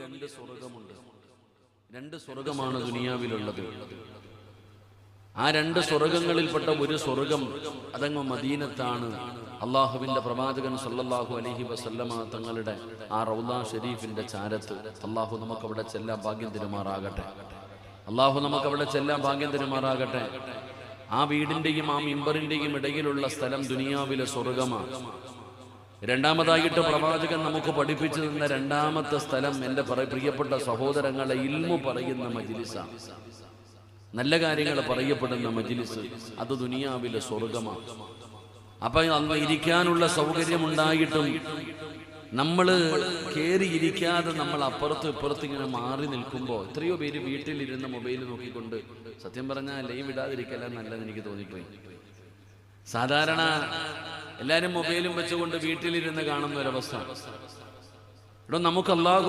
രണ്ട് സ്വർഗമുണ്ട്. രണ്ട് സ്വർഗമാണ് ദുനിയാവിലുള്ളത്. ആ രണ്ട് സ്വർഗങ്ങളിൽപ്പെട്ട ഒരു സ്വർഗം അതങ്ങ് മദീനത്താണ്. അള്ളാഹുവിന്റെ പ്രവാചകൻ സല്ലല്ലാഹു അലൈഹി വസല്ലമ തങ്ങളുടെ ആ റൗള ഷരീഫിന്റെ ചാരത്ത്. അള്ളാഹു നമുക്ക് അവിടെ ചെല്ലാൻ ഭാഗ്യം തരുമാറാകട്ടെ. അള്ളാഹു നമുക്ക് അവിടെ ചെല്ലാൻ ഭാഗ്യം തരുമാറാകട്ടെ. ആ വീടിന്റെയും ആ മിമ്പറിന്റെയും ഇടയിലുള്ള സ്ഥലം ദുനിയാവിലെ സ്വർഗമാണ്. രണ്ടാമതായിട്ട് പ്രവാചകൻ നമുക്ക് പഠിപ്പിച്ചു തന്ന രണ്ടാമത്തെ സ്ഥലം എൻ്റെ പ്രിയപ്പെട്ട സഹോദരങ്ങളെ ഇൽമു പറയുന്ന മജ്ലിസാണ്. നല്ല കാര്യങ്ങൾ പറയപ്പെടുന്ന മജ്ലിസ് അത് ദുനിയാവിലെ സ്വർഗമാണ്. അപ്പൊ അന്ന് ഇരിക്കാനുള്ള സൗകര്യമുണ്ടായിട്ടും നമ്മൾ കയറിയിരിക്കാതെ നമ്മൾ അപ്പുറത്തും ഇപ്പുറത്തും ഇങ്ങനെ മാറി നിൽക്കുമ്പോൾ എത്രയോ പേര് വീട്ടിലിരുന്ന് മൊബൈൽ നോക്കിക്കൊണ്ട്, സത്യം പറഞ്ഞാൽ ലൈവ് ഇടാതിരിക്കല നല്ലതെന്ന് എനിക്ക് തോന്നിപ്പോയി. സാധാരണ എല്ലാവരും മൊബൈലും വെച്ചുകൊണ്ട് വീട്ടിലിരുന്ന് കാണുന്ന ഒരവസ്ഥ. ഇവിടെ നമുക്ക് അല്ലാഹു